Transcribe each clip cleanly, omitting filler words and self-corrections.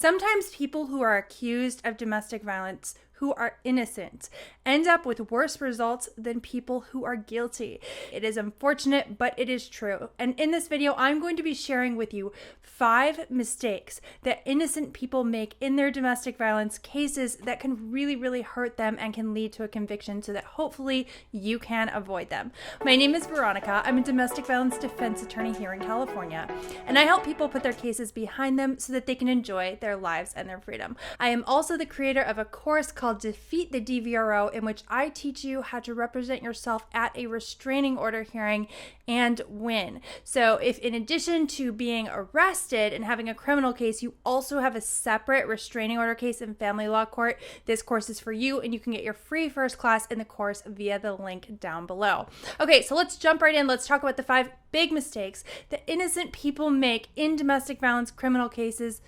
Sometimes people who are accused of domestic violence who are innocent end up with worse results than people who are guilty. It is unfortunate, but it is true. And in this video, I'm going to be sharing with you 5 mistakes that innocent people make in their domestic violence cases that can really, really hurt them and can lead to a conviction so that hopefully you can avoid them. My name is Veronica. I'm a domestic violence defense attorney here in California, and I help people put their cases behind them so that they can enjoy their lives and their freedom. I am also the creator of a course called Defeat the DVRO, in which I teach you how to represent yourself at a restraining order hearing and win. So if in addition to being arrested and having a criminal case, you also have a separate restraining order case in family law court, this course is for you, and you can get your free first class in the course via the link down below. Okay, so let's jump right in. Let's talk about the 5 big mistakes that innocent people make in domestic violence criminal cases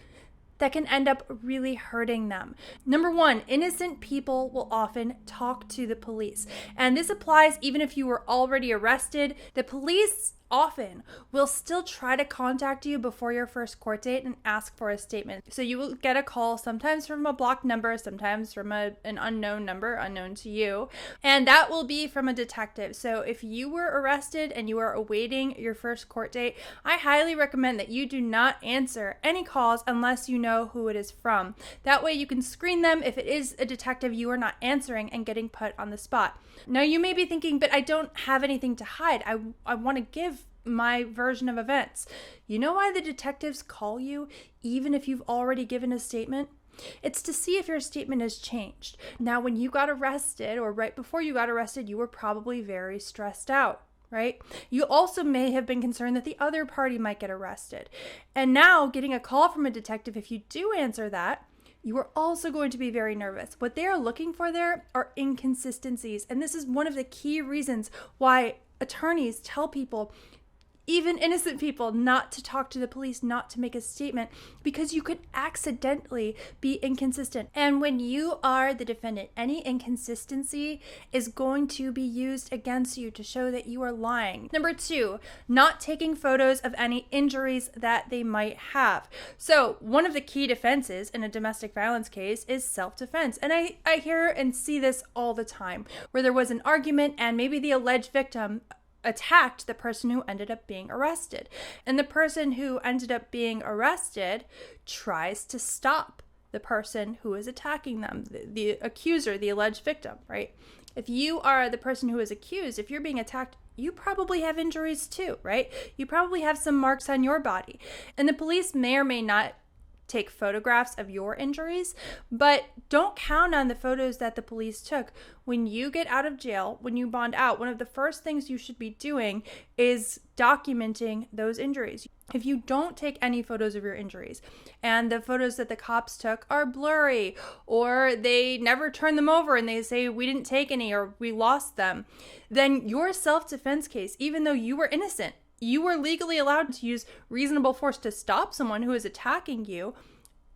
that can end up really hurting them. Number 1, innocent people will often talk to the police. And this applies even if you were already arrested. The police often will still try to contact you before your first court date and ask for a statement. So you will get a call, sometimes from a blocked number, sometimes from an unknown number, unknown to you, and that will be from a detective. So if you were arrested and you are awaiting your first court date, I highly recommend that you do not answer any calls unless you know who it is from. That way you can screen them. If it is a detective, you are not answering and getting put on the spot. Now you may be thinking, but I don't have anything to hide. I want to give my version of events. You know why the detectives call you even if you've already given a statement? It's to see if your statement has changed. Now, when you got arrested or right before you got arrested, you were probably very stressed out, right? You also may have been concerned that the other party might get arrested. And now getting a call from a detective, if you do answer that, you are also going to be very nervous. What they are looking for there are inconsistencies. And this is one of the key reasons why attorneys tell people, even innocent people, not to talk to the police, not to make a statement, because you could accidentally be inconsistent. And when you are the defendant, any inconsistency is going to be used against you to show that you are lying. Number 2, not taking photos of any injuries that they might have. So one of the key defenses in a domestic violence case is self-defense. And I hear and see this all the time, where there was an argument and maybe the alleged victim attacked the person who ended up being arrested. And the person who ended up being arrested tries to stop the person who is attacking them, the accuser, the alleged victim, right? If you are the person who is accused, if you're being attacked, you probably have injuries too, right? You probably have some marks on your body. And the police may or may not take photographs of your injuries, but don't count on the photos that the police took. When you get out of jail, when you bond out, one of the first things you should be doing is documenting those injuries. If you don't take any photos of your injuries and the photos that the cops took are blurry, or they never turn them over and they say we didn't take any or we lost them, then your self-defense case, even though you were innocent, you were legally allowed to use reasonable force to stop someone who is attacking you,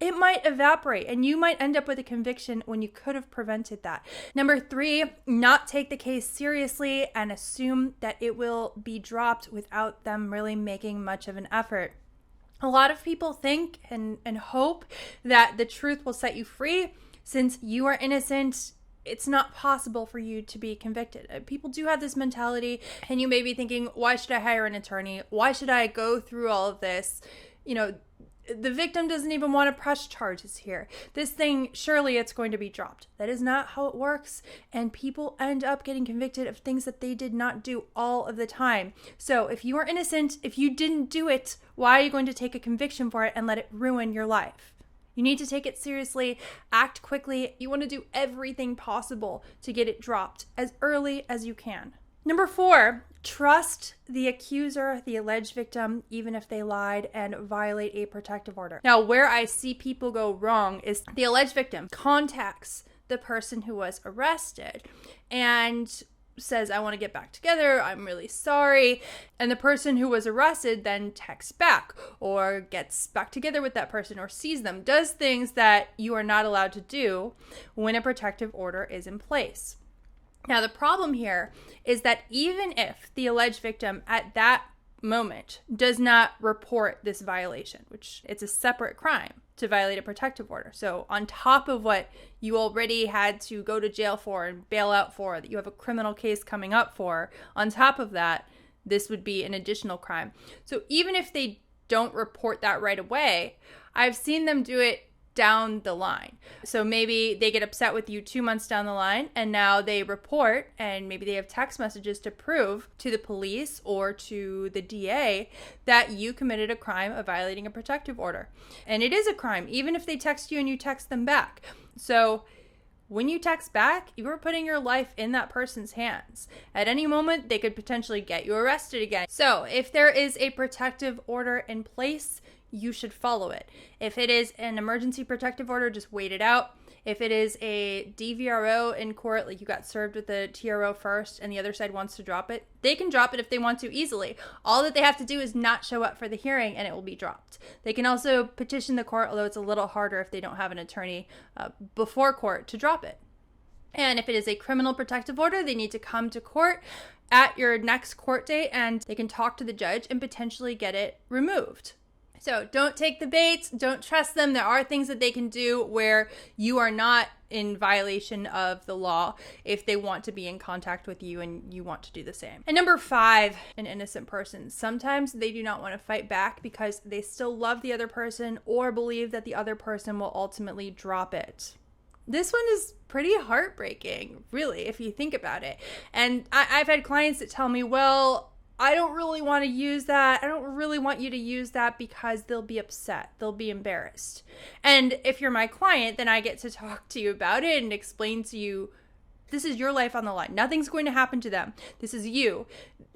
it might evaporate and you might end up with a conviction when you could have prevented that. Number 3, not take the case seriously and assume that it will be dropped without them really making much of an effort. A lot of people think and hope that the truth will set you free. Since you are innocent, it's not possible for you to be convicted. People do have this mentality, and you may be thinking, why should I hire an attorney? Why should I go through all of this? You know, the victim doesn't even want to press charges here. This thing, surely it's going to be dropped. That is not how it works, and people end up getting convicted of things that they did not do all of the time. So if you are innocent, if you didn't do it, why are you going to take a conviction for it and let it ruin your life? You need to take it seriously, act quickly. You want to do everything possible to get it dropped as early as you can. Number 4, trust the accuser, the alleged victim, even if they lied and violate a protective order. Now, where I see people go wrong is the alleged victim contacts the person who was arrested and says, I want to get back together, I'm really sorry. And the person who was arrested then texts back or gets back together with that person or sees them, does things that you are not allowed to do when a protective order is in place. Now, the problem here is that even if the alleged victim at that moment does not report this violation, which it's a separate crime to violate a protective order. So on top of what you already had to go to jail for and bail out for, that you have a criminal case coming up for, on top of that, this would be an additional crime. So even if they don't report that right away, I've seen them do it down the line. So maybe they get upset with you 2 months down the line, and now they report, and maybe they have text messages to prove to the police or to the DA that you committed a crime of violating a protective order. And it is a crime, even if they text you and you text them back. So when you text back, you are putting your life in that person's hands. At any moment, they could potentially get you arrested again. So if there is a protective order in place, you should follow it. If it is an emergency protective order, just wait it out. If it is a DVRO in court, like you got served with the TRO first and the other side wants to drop it, they can drop it if they want to easily. All that they have to do is not show up for the hearing and it will be dropped. They can also petition the court, although it's a little harder if they don't have an attorney before court to drop it. And if it is a criminal protective order, they need to come to court at your next court date and they can talk to the judge and potentially get it removed. So don't take the bait, don't trust them. There are things that they can do where you are not in violation of the law if they want to be in contact with you and you want to do the same. And number 5, an innocent person. Sometimes they do not want to fight back because they still love the other person or believe that the other person will ultimately drop it. This one is pretty heartbreaking, really, if you think about it. And I've had clients that tell me, well, I don't really want to use that. I don't really want you to use that because they'll be upset. They'll be embarrassed. And if you're my client, then I get to talk to you about it and explain to you, this is your life on the line. Nothing's going to happen to them. This is you.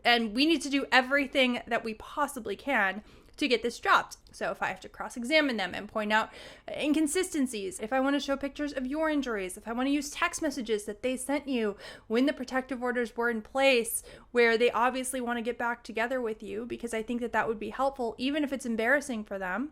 And we need to do everything that we possibly can to get this dropped. So if I have to cross-examine them and point out inconsistencies, if I want to show pictures of your injuries, if I want to use text messages that they sent you when the protective orders were in place, where they obviously want to get back together with you, because I think that that would be helpful, even if it's embarrassing for them,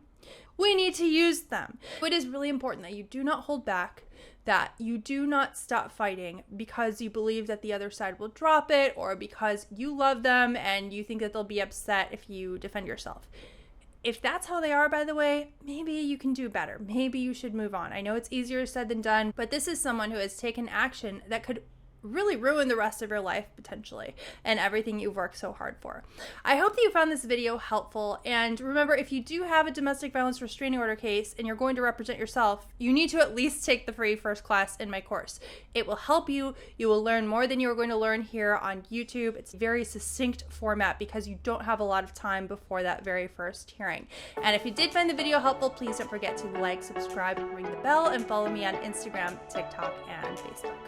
we need to use them. It is really important that you do not hold back, that you do not stop fighting because you believe that the other side will drop it or because you love them and you think that they'll be upset if you defend yourself. If that's how they are, by the way, maybe you can do better. Maybe you should move on. I know it's easier said than done, but this is someone who has taken action that could really ruin the rest of your life potentially and everything you've worked so hard for. I hope that you found this video helpful, and remember, if you do have a domestic violence restraining order case and you're going to represent yourself, you need to at least take the free first class in my course. It will help you. You will learn more than you are going to learn here on YouTube. It's a very succinct format because you don't have a lot of time before that very first hearing. And if you did find the video helpful, please don't forget to like, subscribe, ring the bell, and follow me on Instagram, TikTok, and Facebook.